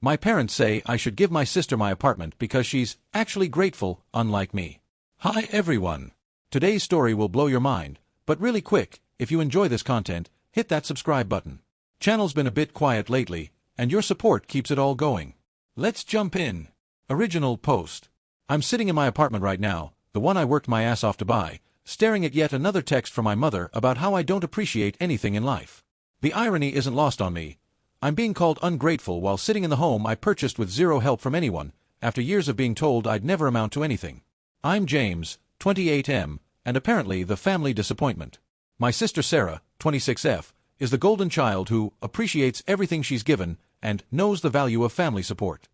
My parents say I should give my sister my apartment because she's actually grateful, unlike me. Hi everyone. Today's story will blow your mind, but really quick, if you enjoy this content, hit that subscribe button. Channel's been a bit quiet lately, and your support keeps it all going. Let's jump in. Original post. I'm sitting in my apartment right now, the one I worked my ass off to buy, staring at yet another text from my mother about how I don't appreciate anything in life. The irony isn't lost on me. I'm being called ungrateful while sitting in the home I purchased with zero help from anyone, after years of being told I'd never amount to anything. I'm James, 28M, and apparently the family disappointment. My sister Sarah, 26F, is the golden child who appreciates everything she's given and knows the value of family support.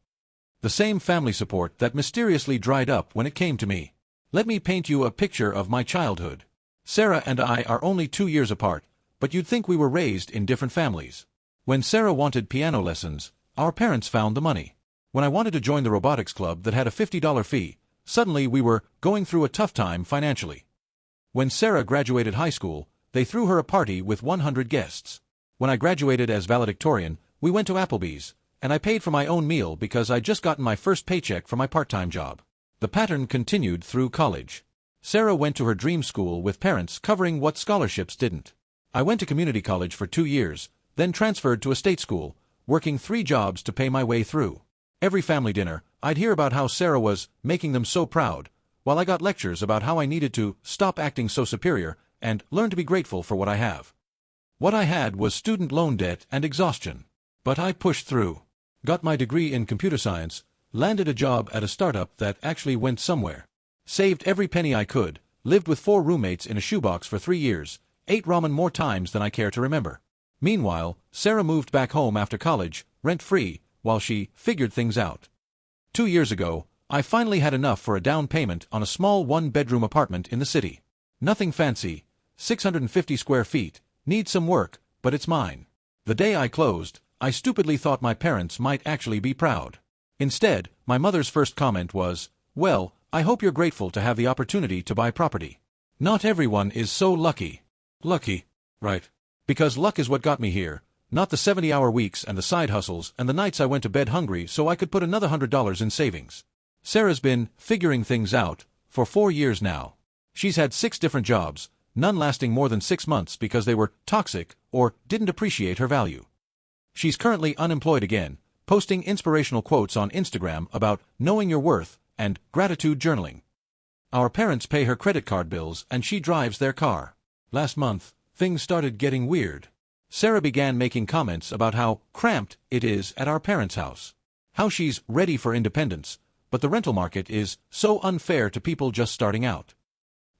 The same family support that mysteriously dried up when it came to me. Let me paint you a picture of my childhood. Sarah and I are only 2 years apart, but you'd think we were raised in different families. When Sarah wanted piano lessons, our parents found the money. When I wanted to join the robotics club that had a $50 fee, suddenly we were going through a tough time financially. When Sarah graduated high school, they threw her a party with 100 guests. When I graduated as valedictorian, we went to Applebee's, and I paid for my own meal because I'd just gotten my first paycheck from my part-time job. The pattern continued through college. Sarah went to her dream school with parents covering what scholarships didn't. I went to community college for 2 years, then transferred to a state school, working 3 jobs to pay my way through. Every family dinner, I'd hear about how Sarah was making them so proud, while I got lectures about how I needed to stop acting so superior and learn to be grateful for what I have. What I had was student loan debt and exhaustion. But I pushed through. Got my degree in computer science, landed a job at a startup that actually went somewhere. Saved every penny I could, lived with 4 roommates in a shoebox for 3 years, ate ramen more times than I care to remember. Meanwhile, Sarah moved back home after college, rent-free, while she figured things out. 2 years ago, I finally had enough for a down payment on a small 1-bedroom apartment in the city. Nothing fancy, 650 square feet, needs some work, but it's mine. The day I closed, I stupidly thought my parents might actually be proud. Instead, my mother's first comment was, "Well, I hope you're grateful to have the opportunity to buy property. Not everyone is so lucky." Lucky, right? Because luck is what got me here, not the 70-hour weeks and the side hustles and the nights I went to bed hungry so I could put another $100 in savings. Sarah's been figuring things out for 4 years now. She's had 6 different jobs, none lasting more than 6 months because they were toxic or didn't appreciate her value. She's currently unemployed again, posting inspirational quotes on Instagram about knowing your worth and gratitude journaling. Our parents pay her credit card bills and she drives their car. Last month, things started getting weird. Sarah began making comments about how cramped it is at our parents' house. How she's ready for independence, but the rental market is so unfair to people just starting out.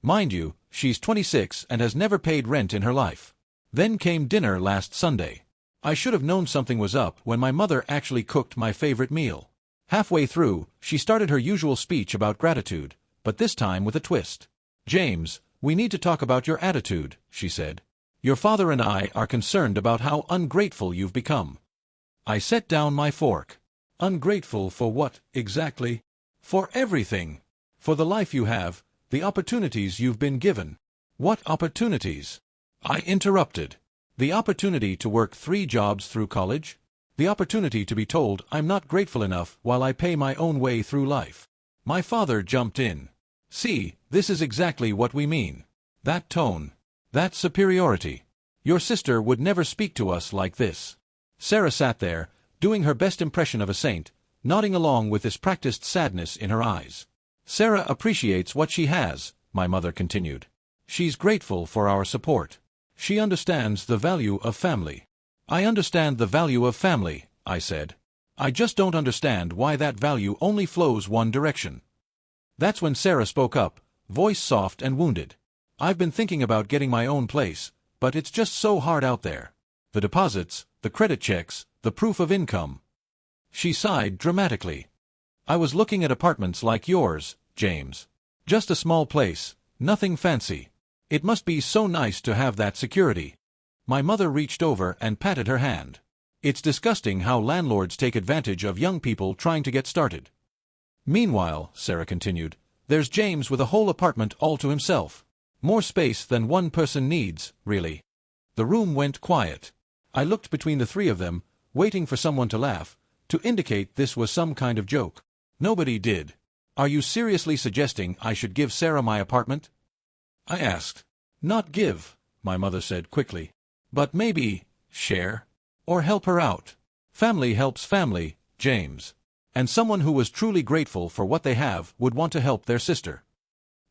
Mind you, she's 26 and has never paid rent in her life. Then came dinner last Sunday. I should have known something was up when my mother actually cooked my favorite meal. Halfway through, she started her usual speech about gratitude, but this time with a twist. "James, we need to talk about your attitude," she said. "Your father and I are concerned about how ungrateful you've become." I set down my fork. Ungrateful for what, exactly? For everything. For the life you have, the opportunities you've been given. What opportunities? I interrupted. The opportunity to work 3 jobs through college? The opportunity to be told I'm not grateful enough while I pay my own way through life. My father jumped in. "See, this is exactly what we mean. That tone. That superiority. Your sister would never speak to us like this." Sarah sat there, doing her best impression of a saint, nodding along with this practiced sadness in her eyes. "Sarah appreciates what she has," my mother continued. "She's grateful for our support. She understands the value of family." "I understand the value of family," I said. "I just don't understand why that value only flows one direction." That's when Sarah spoke up, voice soft and wounded. "I've been thinking about getting my own place, but it's just so hard out there. The deposits, the credit checks, the proof of income." She sighed dramatically. "I was looking at apartments like yours, James. Just a small place, nothing fancy. It must be so nice to have that security." My mother reached over and patted her hand. "It's disgusting how landlords take advantage of young people trying to get started." "Meanwhile," Sarah continued, "there's James with a whole apartment all to himself. More space than one person needs, really." The room went quiet. I looked between the 3 of them, waiting for someone to laugh, to indicate this was some kind of joke. Nobody did. Are you seriously suggesting I should give Sarah my apartment? I asked. Not give, my mother said quickly. But maybe share? Or help her out. Family helps family, James. And someone who was truly grateful for what they have would want to help their sister.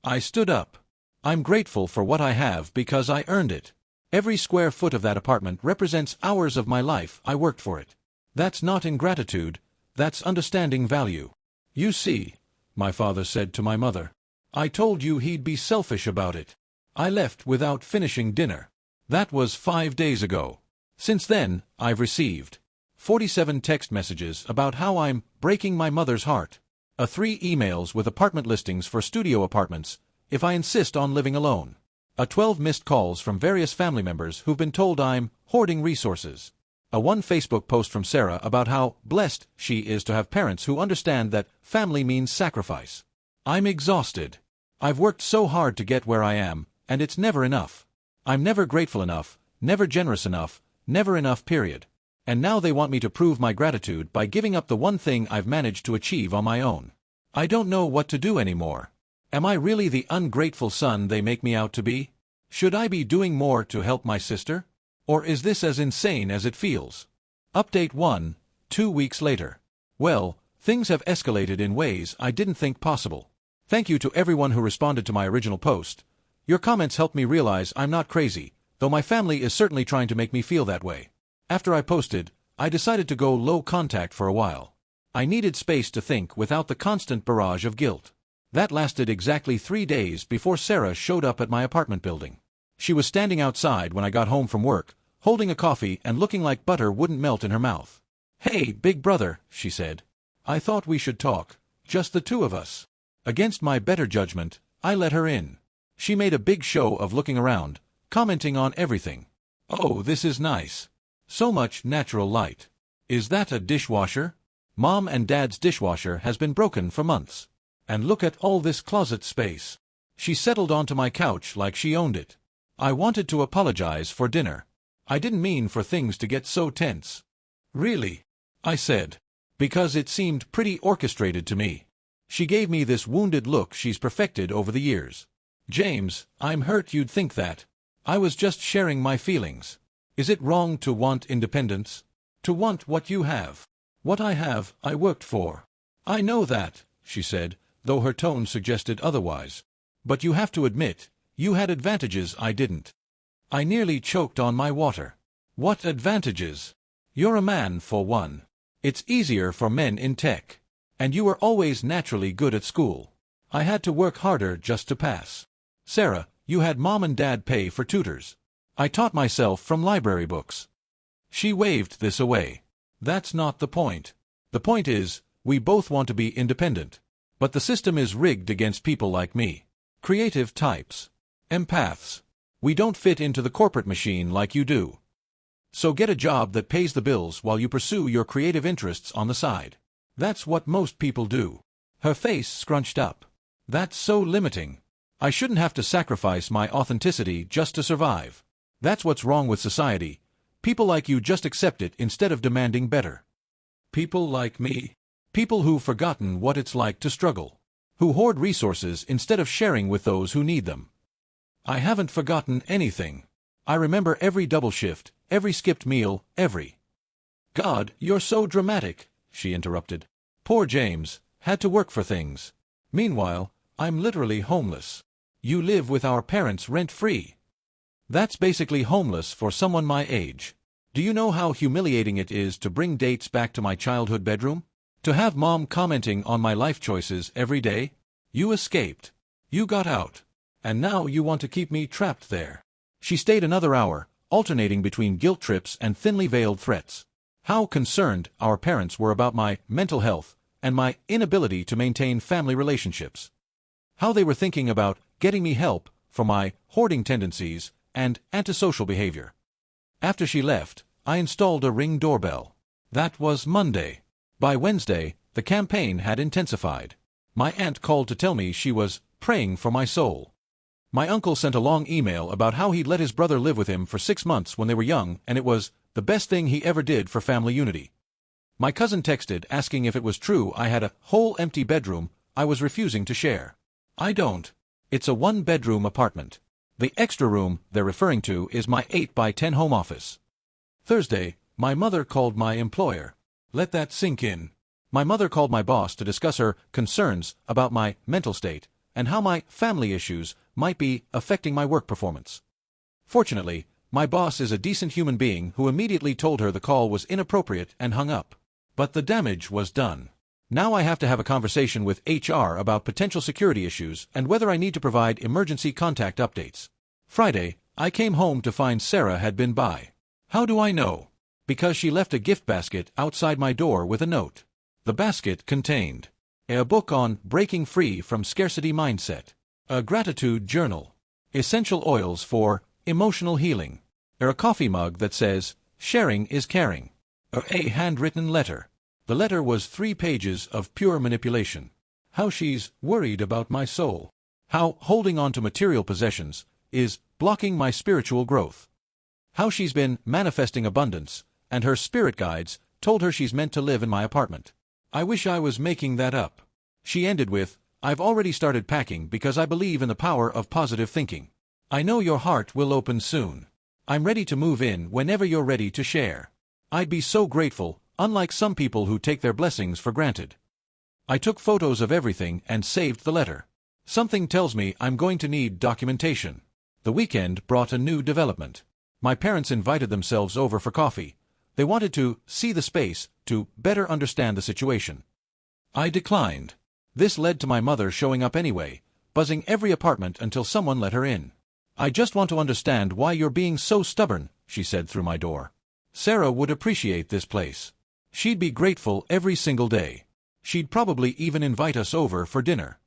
I stood up. I'm grateful for what I have because I earned it. Every square foot of that apartment represents hours of my life. I worked for it. That's not ingratitude, that's understanding value. You see, my father said to my mother, I told you he'd be selfish about it. I left without finishing dinner. That was 5 days ago. Since then, I've received 47 text messages about how I'm breaking my mother's heart, 3 emails with apartment listings for studio apartments if I insist on living alone, 12 missed calls from various family members who've been told I'm hoarding resources, 1 Facebook post from Sarah about how blessed she is to have parents who understand that family means sacrifice. I'm exhausted. I've worked so hard to get where I am, and it's never enough. I'm never grateful enough, never generous enough, never enough, period. And now they want me to prove my gratitude by giving up the one thing I've managed to achieve on my own. I don't know what to do anymore. Am I really the ungrateful son they make me out to be? Should I be doing more to help my sister? Or is this as insane as it feels? Update 1, 2 weeks later. Well, things have escalated in ways I didn't think possible. Thank you to everyone who responded to my original post. Your comments helped me realize I'm not crazy, though my family is certainly trying to make me feel that way. After I posted, I decided to go low contact for a while. I needed space to think without the constant barrage of guilt. That lasted exactly 3 days before Sarah showed up at my apartment building. She was standing outside when I got home from work, holding a coffee and looking like butter wouldn't melt in her mouth. Hey, big brother, she said. I thought we should talk, just the two of us. Against my better judgment, I let her in. She made a big show of looking around, commenting on everything. Oh, this is nice. So much natural light. Is that a dishwasher? Mom and Dad's dishwasher has been broken for months. And look at all this closet space. She settled onto my couch like she owned it. I wanted to apologize for dinner. I didn't mean for things to get so tense. Really? I said. Because it seemed pretty orchestrated to me. She gave me this wounded look she's perfected over the years. James, I'm hurt you'd think that. I was just sharing my feelings. Is it wrong to want independence? To want what you have? What I have, I worked for. I know that, she said, though her tone suggested otherwise. But you have to admit, you had advantages I didn't. I nearly choked on my water. What advantages? You're a man, for one. It's easier for men in tech. And you were always naturally good at school. I had to work harder just to pass. Sarah, you had Mom and Dad pay for tutors. I taught myself from library books. She waved this away. That's not the point. The point is, we both want to be independent. But the system is rigged against people like me. Creative types. Empaths. We don't fit into the corporate machine like you do. So get a job that pays the bills while you pursue your creative interests on the side. That's what most people do. Her face scrunched up. That's so limiting. I shouldn't have to sacrifice my authenticity just to survive. That's what's wrong with society. People like you just accept it instead of demanding better. People like me. People who've forgotten what it's like to struggle. Who hoard resources instead of sharing with those who need them. I haven't forgotten anything. I remember every double shift, every skipped meal, every... God, you're so dramatic, she interrupted. Poor James, had to work for things. Meanwhile, I'm literally homeless. You live with our parents rent-free. That's basically homeless for someone my age. Do you know how humiliating it is to bring dates back to my childhood bedroom? To have Mom commenting on my life choices every day? You escaped. You got out. And now you want to keep me trapped there. She stayed another hour, alternating between guilt trips and thinly veiled threats. How concerned our parents were about my mental health and my inability to maintain family relationships. How they were thinking about getting me help for my hoarding tendencies and antisocial behavior. After she left, I installed a Ring doorbell. That was Monday. By Wednesday, the campaign had intensified. My aunt called to tell me she was praying for my soul. My uncle sent a long email about how he'd let his brother live with him for 6 months when they were young, and it was the best thing he ever did for family unity. My cousin texted asking if it was true I had a whole empty bedroom I was refusing to share. I don't. It's a one-bedroom apartment. The extra room they're referring to is my 8x10 home office. Thursday, my mother called my employer. Let that sink in. My mother called my boss to discuss her concerns about my mental state and how my family issues might be affecting my work performance. Fortunately, my boss is a decent human being who immediately told her the call was inappropriate and hung up. But the damage was done. Now I have to have a conversation with HR about potential security issues and whether I need to provide emergency contact updates. Friday, I came home to find Sarah had been by. How do I know? Because she left a gift basket outside my door with a note. The basket contained a book on breaking free from scarcity mindset, a gratitude journal, essential oils for emotional healing, a coffee mug that says, "Sharing is caring," a handwritten letter. The letter was 3 pages of pure manipulation. How she's worried about my soul. How holding on to material possessions is blocking my spiritual growth. How she's been manifesting abundance, and her spirit guides told her she's meant to live in my apartment. I wish I was making that up. She ended with, "I've already started packing because I believe in the power of positive thinking. I know your heart will open soon. I'm ready to move in whenever you're ready to share. I'd be so grateful, unlike some people who take their blessings for granted." I took photos of everything and saved the letter. Something tells me I'm going to need documentation. The weekend brought a new development. My parents invited themselves over for coffee. They wanted to see the space to better understand the situation. I declined. This led to my mother showing up anyway, buzzing every apartment until someone let her in. "I just want to understand why you're being so stubborn," she said through my door. Sarah would appreciate this place. She'd be grateful every single day. She'd probably even invite us over for dinner.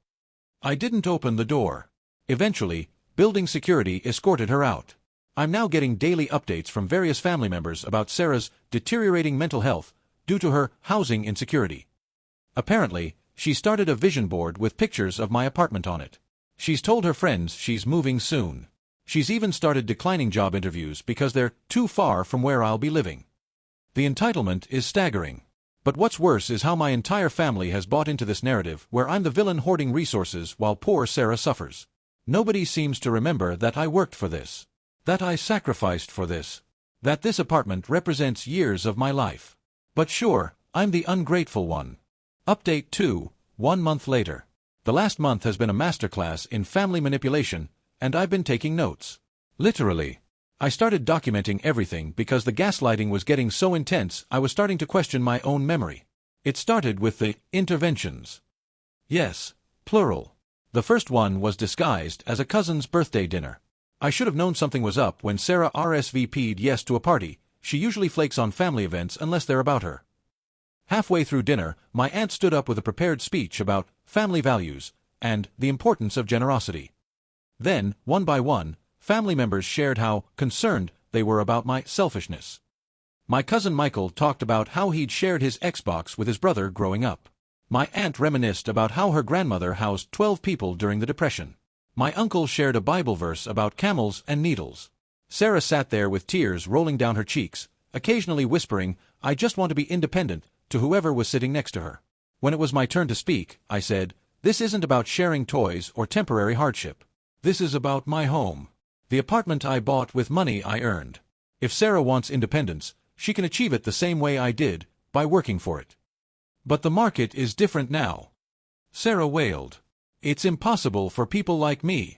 I didn't open the door. Eventually, building security escorted her out. I'm now getting daily updates from various family members about Sarah's deteriorating mental health due to her housing insecurity. Apparently, she started a vision board with pictures of my apartment on it. She's told her friends she's moving soon. She's even started declining job interviews because they're too far from where I'll be living. The entitlement is staggering. But what's worse is how my entire family has bought into this narrative where I'm the villain hoarding resources while poor Sarah suffers. Nobody seems to remember that I worked for this. That I sacrificed for this. That this apartment represents years of my life. But sure, I'm the ungrateful one. Update 2, 1 month later. The last month has been a masterclass in family manipulation, and I've been taking notes. Literally. I started documenting everything because the gaslighting was getting so intense I was starting to question my own memory. It started with the interventions. Yes, plural. The first one was disguised as a cousin's birthday dinner. I should have known something was up when Sarah RSVP'd yes to a party. She usually flakes on family events unless they're about her. Halfway through dinner, my aunt stood up with a prepared speech about family values and the importance of generosity. Then, one by one, family members shared how concerned they were about my selfishness. My cousin Michael talked about how he'd shared his Xbox with his brother growing up. My aunt reminisced about how her grandmother housed 12 people during the Depression. My uncle shared a Bible verse about camels and needles. Sarah sat there with tears rolling down her cheeks, occasionally whispering, "I just want to be independent," to whoever was sitting next to her. When it was my turn to speak, I said, "This isn't about sharing toys or temporary hardship. This is about my home. The apartment I bought with money I earned. If Sarah wants independence, she can achieve it the same way I did, by working for it. But the market is different now." Sarah wailed. "It's impossible for people like me."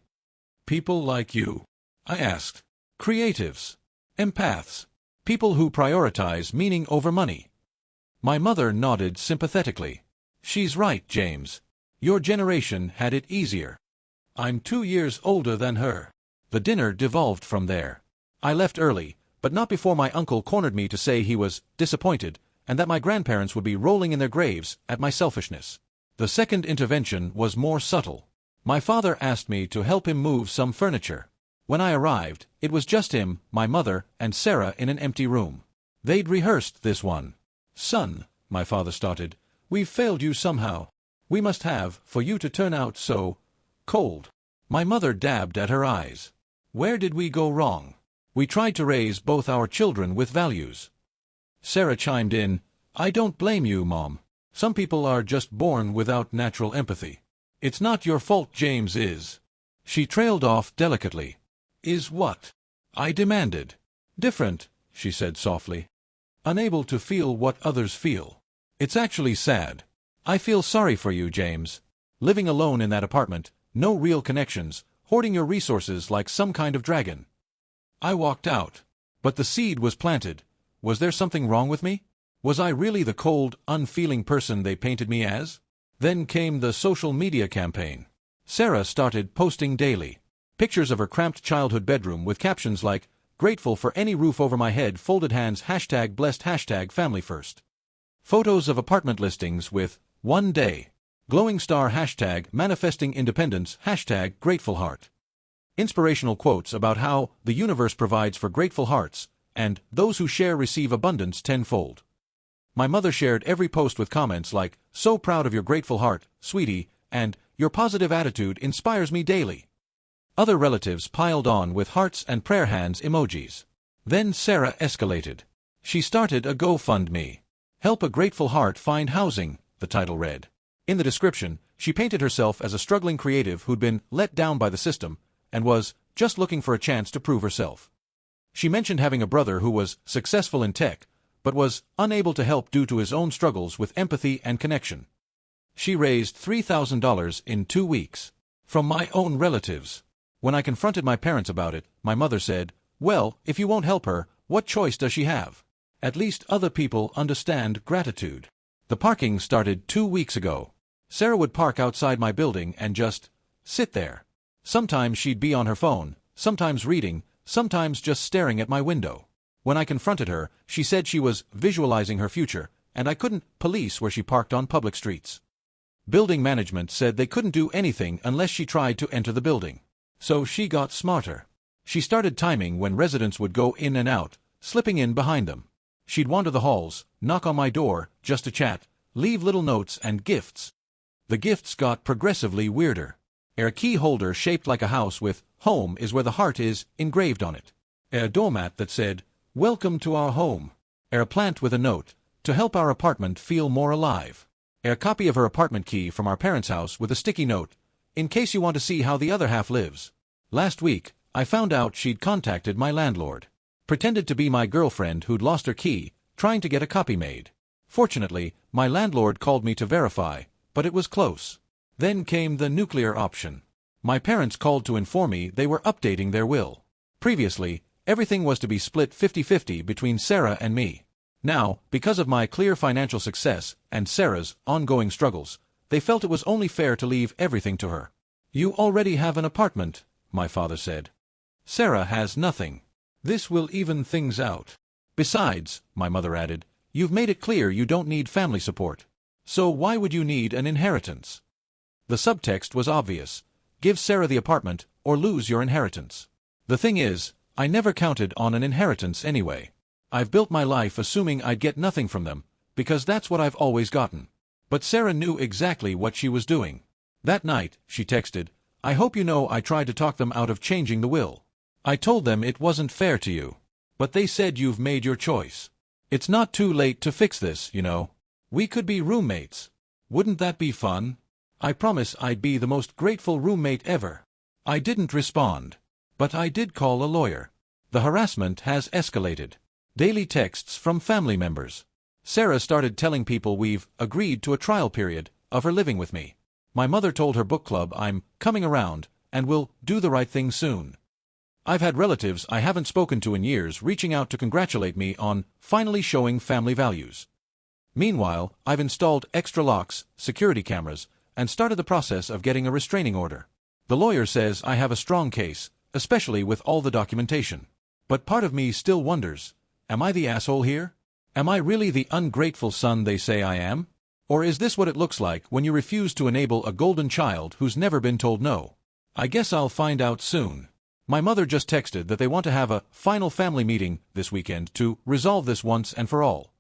"People like you?" I asked. "Creatives. Empaths. People who prioritize meaning over money." My mother nodded sympathetically. "She's right, James. Your generation had it easier. I'm 2 years older than her." The dinner devolved from there. I left early, but not before my uncle cornered me to say he was disappointed and that my grandparents would be rolling in their graves at my selfishness. The second intervention was more subtle. My father asked me to help him move some furniture. When I arrived, it was just him, my mother, and Sarah in an empty room. They'd rehearsed this one. "Son," my father started, "we've failed you somehow. We must have, for you to turn out so cold." My mother dabbed at her eyes. "Where did we go wrong? We tried to raise both our children with values." Sarah chimed in, I don't blame you, Mom. Some people are just born without natural empathy. It's not your fault, James is. She trailed off delicately. Is what? I demanded. Different, she said softly. Unable to feel what others feel. It's actually sad. I feel sorry for you, James. Living alone in that apartment, no real connections, hoarding your resources like some kind of dragon. I walked out. But the seed was planted. Was there something wrong with me? Was I really the cold, unfeeling person they painted me as? Then came the social media campaign. Sarah started posting daily. Pictures of her cramped childhood bedroom with captions like, "Grateful for any roof over my head, folded hands, #blessed, #family first." Photos of apartment listings with, "One day." Glowing star #manifesting independence, #grateful heart. Inspirational quotes about how the universe provides for grateful hearts, and those who share receive abundance tenfold. My mother shared every post with comments like, "So proud of your grateful heart, sweetie," and "Your positive attitude inspires me daily." Other relatives piled on with hearts and prayer hands emojis. Then Sarah escalated. She started a GoFundMe. "Help a Grateful Heart Find Housing," the title read. In the description, she painted herself as a struggling creative who'd been let down by the system and was just looking for a chance to prove herself. She mentioned having a brother who was successful in tech, but was unable to help due to his own struggles with empathy and connection. She raised $3,000 in 2 weeks. From my own relatives. When I confronted my parents about it, my mother said, "Well, if you won't help her, what choice does she have? At least other people understand gratitude." The parking started 2 weeks ago. Sarah would park outside my building and just sit there. Sometimes she'd be on her phone, sometimes reading, sometimes just staring at my window. When I confronted her, she said she was visualizing her future, and I couldn't police where she parked on public streets. Building management said they couldn't do anything unless she tried to enter the building. So she got smarter. She started timing when residents would go in and out, slipping in behind them. She'd wander the halls, knock on my door, just to chat, leave little notes and gifts. The gifts got progressively weirder. A key holder shaped like a house with "Home is where the heart is" engraved on it. A doormat that said, "Welcome to our home." A plant with a note, "To help our apartment feel more alive." A copy of her apartment key from our parents' house with a sticky note, "In case you want to see how the other half lives." Last week, I found out she'd contacted my landlord. Pretended to be my girlfriend who'd lost her key, trying to get a copy made. Fortunately, my landlord called me to verify, but it was close. Then came the nuclear option. My parents called to inform me they were updating their will. Previously, everything was to be split 50-50 between Sarah and me. Now, because of my clear financial success and Sarah's ongoing struggles, they felt it was only fair to leave everything to her. "You already have an apartment," my father said. "Sarah has nothing. This will even things out. Besides," my mother added, "you've made it clear you don't need family support. So why would you need an inheritance?" The subtext was obvious. Give Sarah the apartment, or lose your inheritance. The thing is, I never counted on an inheritance anyway. I've built my life assuming I'd get nothing from them, because that's what I've always gotten. But Sarah knew exactly what she was doing. That night, she texted, "I hope you know I tried to talk them out of changing the will. I told them it wasn't fair to you. But they said you've made your choice. It's not too late to fix this, you know. We could be roommates. Wouldn't that be fun? I promise I'd be the most grateful roommate ever." I didn't respond. But I did call a lawyer. The harassment has escalated. Daily texts from family members. Sarah started telling people we've agreed to a trial period of her living with me. My mother told her book club I'm coming around and will do the right thing soon. I've had relatives I haven't spoken to in years reaching out to congratulate me on finally showing family values. Meanwhile, I've installed extra locks, security cameras, and started the process of getting a restraining order. The lawyer says I have a strong case, especially with all the documentation. But part of me still wonders, am I the asshole here? Am I really the ungrateful son they say I am? Or is this what it looks like when you refuse to enable a golden child who's never been told no? I guess I'll find out soon. My mother just texted that they want to have a final family meeting this weekend to resolve this once and for all.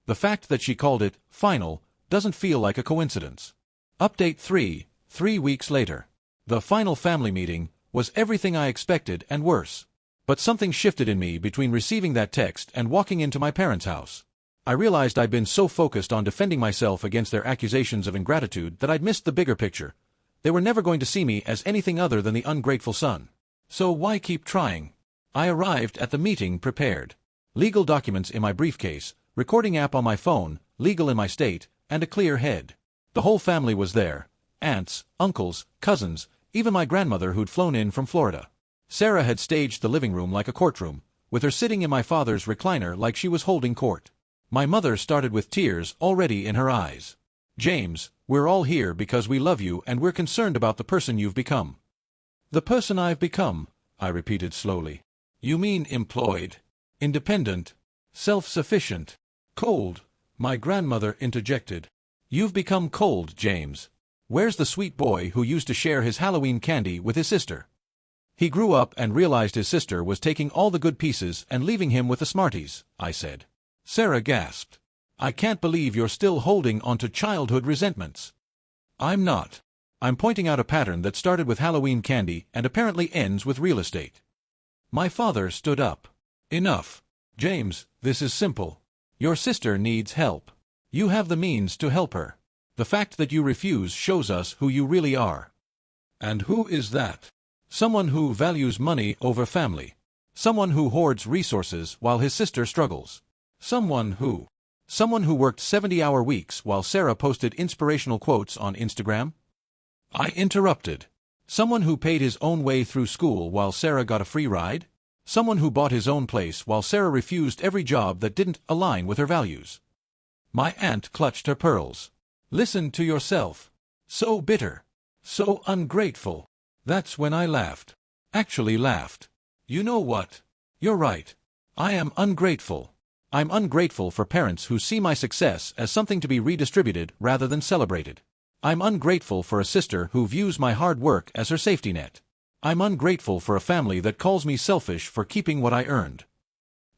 The fact that she called it final doesn't feel like a coincidence. Update 3, 3 weeks later. The final family meeting was everything I expected and worse. But something shifted in me between receiving that text and walking into my parents' house. I realized I'd been so focused on defending myself against their accusations of ingratitude that I'd missed the bigger picture. They were never going to see me as anything other than the ungrateful son. So why keep trying? I arrived at the meeting prepared. Legal documents in my briefcase, recording app on my phone, legal in my state, and a clear head. The whole family was there. Aunts, uncles, cousins, even my grandmother who'd flown in from Florida. Sarah had staged the living room like a courtroom, with her sitting in my father's recliner like she was holding court. My mother started with tears already in her eyes. "James, we're all here because we love you and we're concerned about the person you've become." "The person I've become," I repeated slowly. "You mean employed, independent, self-sufficient, cold," my grandmother interjected. "You've become cold, James. Where's the sweet boy who used to share his Halloween candy with his sister? He grew up and realized his sister was taking all the good pieces and leaving him with the Smarties," I said. Sarah gasped. "I can't believe you're still holding onto childhood resentments." "I'm not. I'm pointing out a pattern that started with Halloween candy and apparently ends with real estate." My father stood up. "Enough. James, this is simple. Your sister needs help. You have the means to help her. The fact that you refuse shows us who you really are." "And who is that?" "Someone who values money over family. Someone who hoards resources while his sister struggles. Someone who worked 70-hour weeks while Sarah posted inspirational quotes on Instagram." I interrupted. "Someone who paid his own way through school while Sarah got a free ride? Someone who bought his own place while Sarah refused every job that didn't align with her values." My aunt clutched her pearls. "Listen to yourself. So bitter. So ungrateful." That's when I laughed. Actually laughed. "You know what? You're right. I am ungrateful. I'm ungrateful for parents who see my success as something to be redistributed rather than celebrated. I'm ungrateful for a sister who views my hard work as her safety net. I'm ungrateful for a family that calls me selfish for keeping what I earned."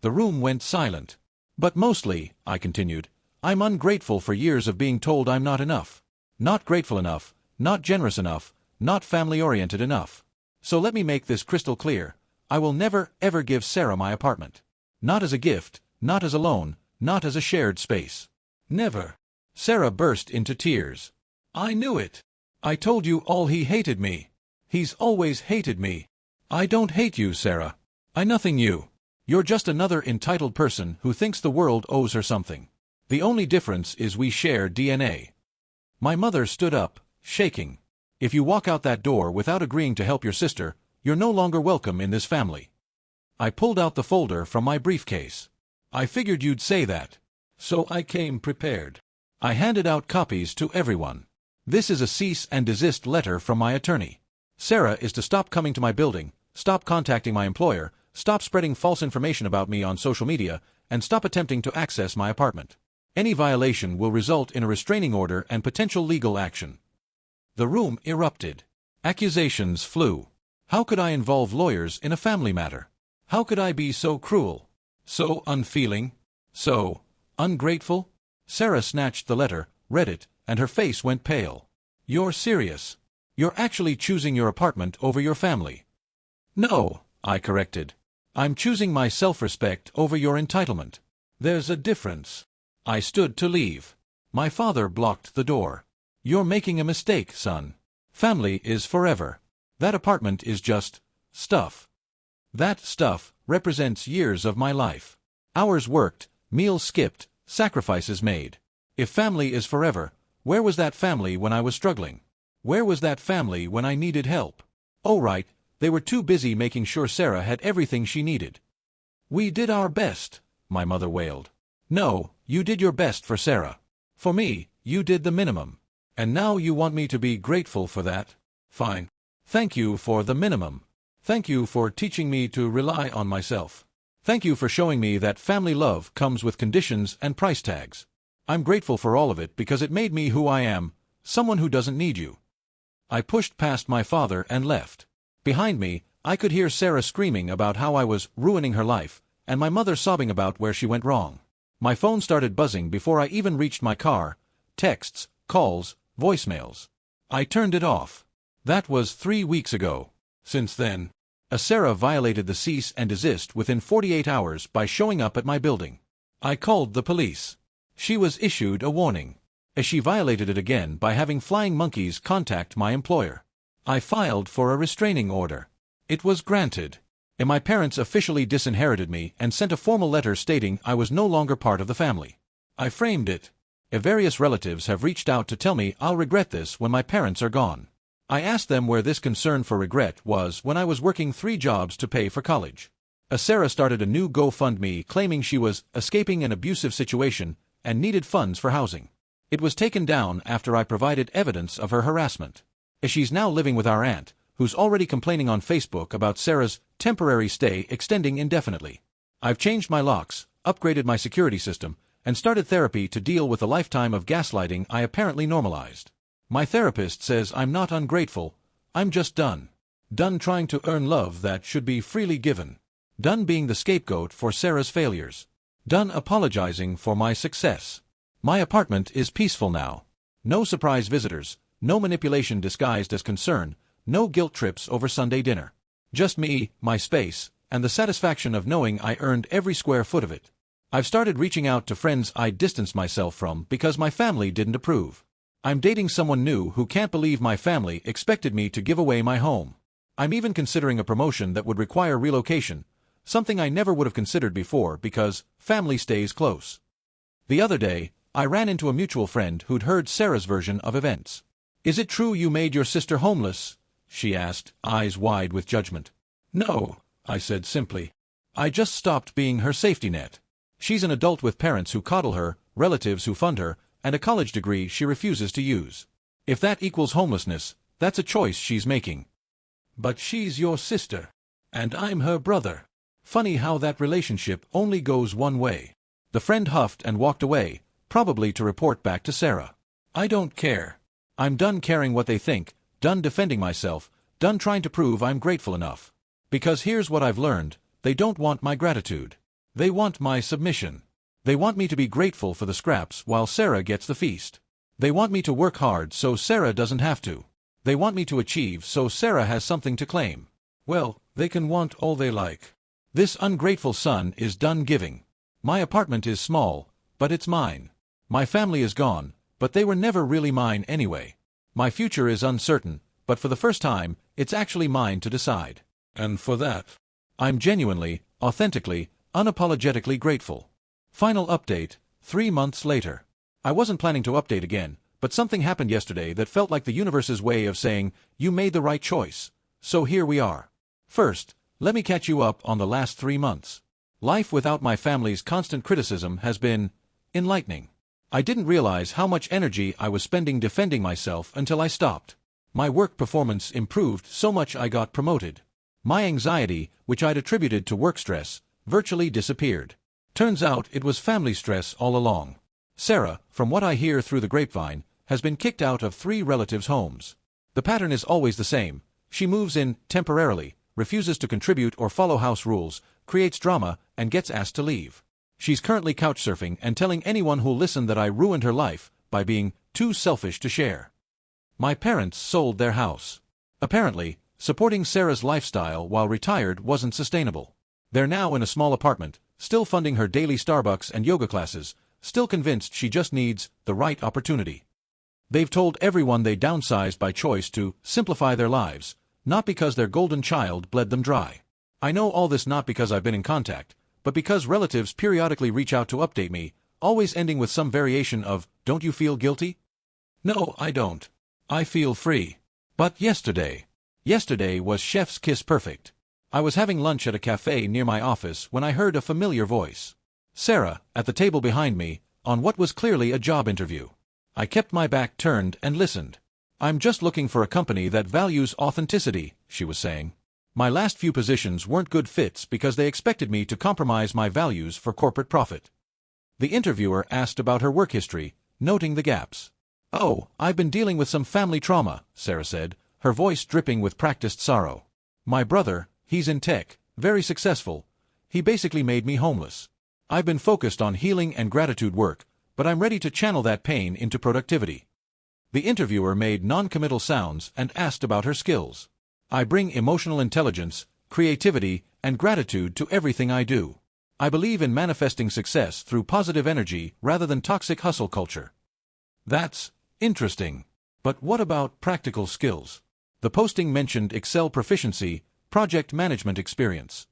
The room went silent. "But mostly," I continued, "I'm ungrateful for years of being told I'm not enough. Not grateful enough, not generous enough, not family-oriented enough. So let me make this crystal clear. I will never, ever give Sarah my apartment. Not as a gift, not as a loan, not as a shared space. Never." Sarah burst into tears. "I knew it. I told you all he hated me. He's always hated me." "I don't hate you, Sarah. I nothing you. You're just another entitled person who thinks the world owes her something. The only difference is we share DNA." My mother stood up, shaking. "If you walk out that door without agreeing to help your sister, you're no longer welcome in this family." I pulled out the folder from my briefcase. "I figured you'd say that. So I came prepared." I handed out copies to everyone. "This is a cease and desist letter from my attorney. Sarah is to stop coming to my building, stop contacting my employer, stop spreading false information about me on social media, and stop attempting to access my apartment. Any violation will result in a restraining order and potential legal action." The room erupted. Accusations flew. How could I involve lawyers in a family matter? How could I be so cruel? So unfeeling? So ungrateful? Sarah snatched the letter, read it, and her face went pale. "You're serious? You're actually choosing your apartment over your family?" "No," I corrected. "I'm choosing my self-respect over your entitlement. There's a difference." I stood to leave. My father blocked the door. "You're making a mistake, son. Family is forever. That apartment is just stuff. That stuff represents years of my life. Hours worked, meals skipped, sacrifices made. If family is forever, where was that family when I was struggling? Where was that family when I needed help? Oh right, they were too busy making sure Sarah had everything she needed." "We did our best," my mother wailed. "No, you did your best for Sarah. For me, you did the minimum. And now you want me to be grateful for that? Fine. Thank you for the minimum. Thank you for teaching me to rely on myself. Thank you for showing me that family love comes with conditions and price tags. I'm grateful for all of it because it made me who I am, someone who doesn't need you." I pushed past my father and left. Behind me, I could hear Sarah screaming about how I was ruining her life, and my mother sobbing about where she went wrong. My phone started buzzing before I even reached my car. Texts, calls, voicemails. I turned it off. That was 3 weeks ago. Since then, Sarah violated the cease and desist within 48 hours by showing up at my building. I called the police. She was issued a warning, as she violated it again by having flying monkeys contact my employer. I filed for a restraining order. It was granted, and my parents officially disinherited me and sent a formal letter stating I was no longer part of the family. I framed it. Various relatives have reached out to tell me I'll regret this when my parents are gone. I asked them where this concern for regret was when I was working 3 jobs to pay for college. Sarah started a new GoFundMe claiming she was escaping an abusive situation and needed funds for housing. It was taken down after I provided evidence of her harassment. She's now living with our aunt, who's already complaining on Facebook about Sarah's temporary stay extending indefinitely. I've changed my locks, upgraded my security system, and started therapy to deal with the lifetime of gaslighting I apparently normalized. My therapist says I'm not ungrateful, I'm just done. Done trying to earn love that should be freely given. Done being the scapegoat for Sarah's failures. Done apologizing for my success. My apartment is peaceful now. No surprise visitors, no manipulation disguised as concern, no guilt trips over Sunday dinner. Just me, my space, and the satisfaction of knowing I earned every square foot of it. I've started reaching out to friends I distanced myself from because my family didn't approve. I'm dating someone new who can't believe my family expected me to give away my home. I'm even considering a promotion that would require relocation, something I never would have considered before because family stays close. The other day, I ran into a mutual friend who'd heard Sarah's version of events. "Is it true you made your sister homeless?" she asked, eyes wide with judgment. "No," I said simply. "I just stopped being her safety net. She's an adult with parents who coddle her, relatives who fund her, and a college degree she refuses to use. If that equals homelessness, that's a choice she's making." "But she's your sister, and I'm her brother. Funny how that relationship only goes one way." The friend huffed and walked away, probably to report back to Sarah. "I don't care. I'm done caring what they think, done defending myself, done trying to prove I'm grateful enough. Because here's what I've learned, they don't want my gratitude. They want my submission. They want me to be grateful for the scraps while Sarah gets the feast. They want me to work hard so Sarah doesn't have to. They want me to achieve so Sarah has something to claim. Well, they can want all they like. This ungrateful son is done giving. My apartment is small, but it's mine. My family is gone, but they were never really mine anyway. My future is uncertain, but for the first time, it's actually mine to decide. And for that, I'm genuinely, authentically, unapologetically grateful." Final update, 3 months later. I wasn't planning to update again, but something happened yesterday that felt like the universe's way of saying, you made the right choice. So here we are. First, let me catch you up on the last 3 months. Life without my family's constant criticism has been enlightening. I didn't realize how much energy I was spending defending myself until I stopped. My work performance improved so much I got promoted. My anxiety, which I'd attributed to work stress, virtually disappeared. Turns out it was family stress all along. Sarah, from what I hear through the grapevine, has been kicked out of 3 relatives' homes. The pattern is always the same. She moves in temporarily, refuses to contribute or follow house rules, creates drama, and gets asked to leave. She's currently couchsurfing and telling anyone who'll listen that I ruined her life by being too selfish to share. My parents sold their house. Apparently, supporting Sarah's lifestyle while retired wasn't sustainable. They're now in a small apartment, still funding her daily Starbucks and yoga classes, still convinced she just needs the right opportunity. They've told everyone they downsized by choice to simplify their lives, not because their golden child bled them dry. I know all this not because I've been in contact, but because relatives periodically reach out to update me, always ending with some variation of, "Don't you feel guilty?" No, I don't. I feel free. But yesterday was chef's kiss perfect. I was having lunch at a cafe near my office when I heard a familiar voice. Sarah, at the table behind me, on what was clearly a job interview. I kept my back turned and listened. "I'm just looking for a company that values authenticity," she was saying. "My last few positions weren't good fits because they expected me to compromise my values for corporate profit." The interviewer asked about her work history, noting the gaps. "Oh, I've been dealing with some family trauma," Sarah said, her voice dripping with practiced sorrow. "My brother, he's in tech, very successful. He basically made me homeless. I've been focused on healing and gratitude work, but I'm ready to channel that pain into productivity." The interviewer made non-committal sounds and asked about her skills. "I bring emotional intelligence, creativity, and gratitude to everything I do. I believe in manifesting success through positive energy rather than toxic hustle culture. That's interesting. But what about practical skills? The posting mentioned Excel proficiency, project management experience.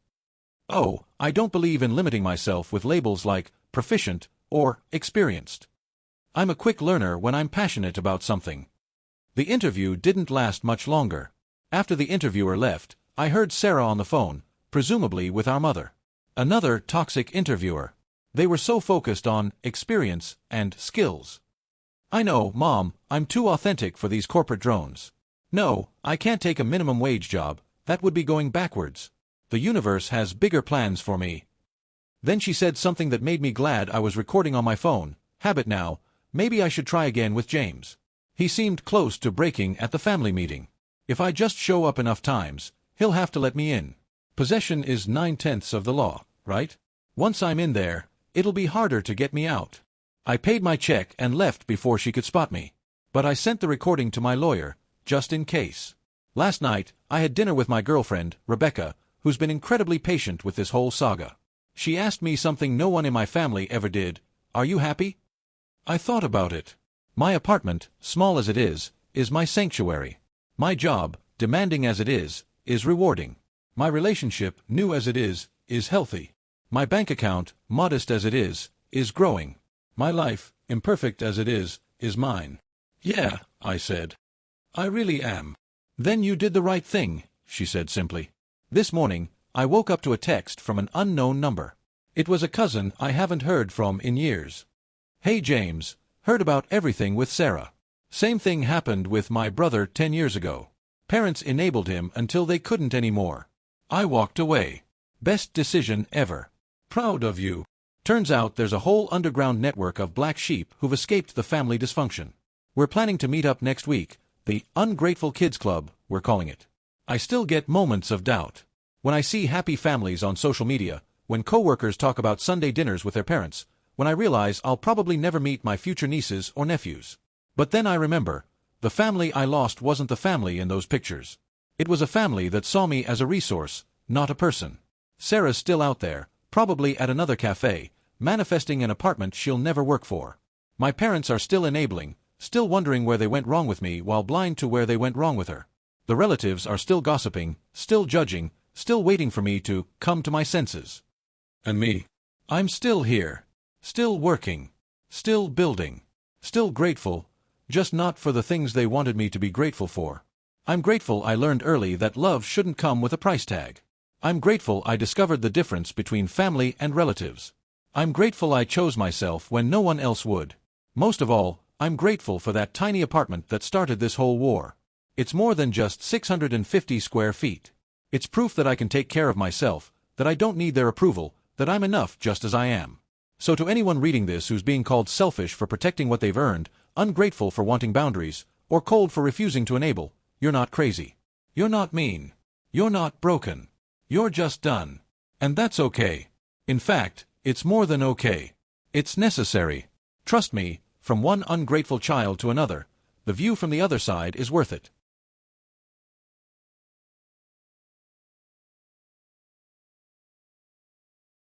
Oh, I don't believe in limiting myself with labels like proficient or experienced. I'm a quick learner when I'm passionate about something. The interview didn't last much longer. After the interviewer left, I heard Sarah on the phone, presumably with our mother. Another toxic interviewer. They were so focused on experience and skills. I know, Mom, I'm too authentic for these corporate drones. No, I can't take a minimum wage job, that would be going backwards. The universe has bigger plans for me. Then she said something that made me glad I was recording on my phone. Habit now, maybe I should try again with James. He seemed close to breaking at the family meeting. If I just show up enough times, he'll have to let me in. Possession is 9/10 of the law, right? Once I'm in there, it'll be harder to get me out. I paid my check and left before she could spot me. But I sent the recording to my lawyer, just in case. Last night, I had dinner with my girlfriend, Rebecca, who's been incredibly patient with this whole saga. She asked me something no one in my family ever did. Are you happy? I thought about it. My apartment, small as it is my sanctuary. My job, demanding as it is rewarding. My relationship, new as it is healthy. My bank account, modest as it is growing. My life, imperfect as it is mine. Yeah, I said. I really am. Then you did the right thing, she said simply. This morning, I woke up to a text from an unknown number. It was a cousin I haven't heard from in years. Hey James, heard about everything with Sarah. Same thing happened with my brother 10 years ago. Parents enabled him until they couldn't anymore. I walked away. Best decision ever. Proud of you. Turns out there's a whole underground network of black sheep who've escaped the family dysfunction. We're planning to meet up next week, the Ungrateful Kids Club, we're calling it. I still get moments of doubt. When I see happy families on social media, when coworkers talk about Sunday dinners with their parents, when I realize I'll probably never meet my future nieces or nephews. But then I remember, the family I lost wasn't the family in those pictures. It was a family that saw me as a resource, not a person. Sarah's still out there, probably at another cafe, manifesting an apartment she'll never work for. My parents are still enabling, still wondering where they went wrong with me while blind to where they went wrong with her. The relatives are still gossiping, still judging, still waiting for me to come to my senses. And me? I'm still here. Still working. Still building. Still grateful, just not for the things they wanted me to be grateful for. I'm grateful I learned early that love shouldn't come with a price tag. I'm grateful I discovered the difference between family and relatives. I'm grateful I chose myself when no one else would. Most of all, I'm grateful for that tiny apartment that started this whole war. It's more than just 650 square feet. It's proof that I can take care of myself, that I don't need their approval, that I'm enough just as I am. So to anyone reading this who's being called selfish for protecting what they've earned, ungrateful for wanting boundaries, or cold for refusing to enable, you're not crazy. You're not mean. You're not broken. You're just done. And that's okay. In fact, it's more than okay. It's necessary. Trust me, from one ungrateful child to another, the view from the other side is worth it.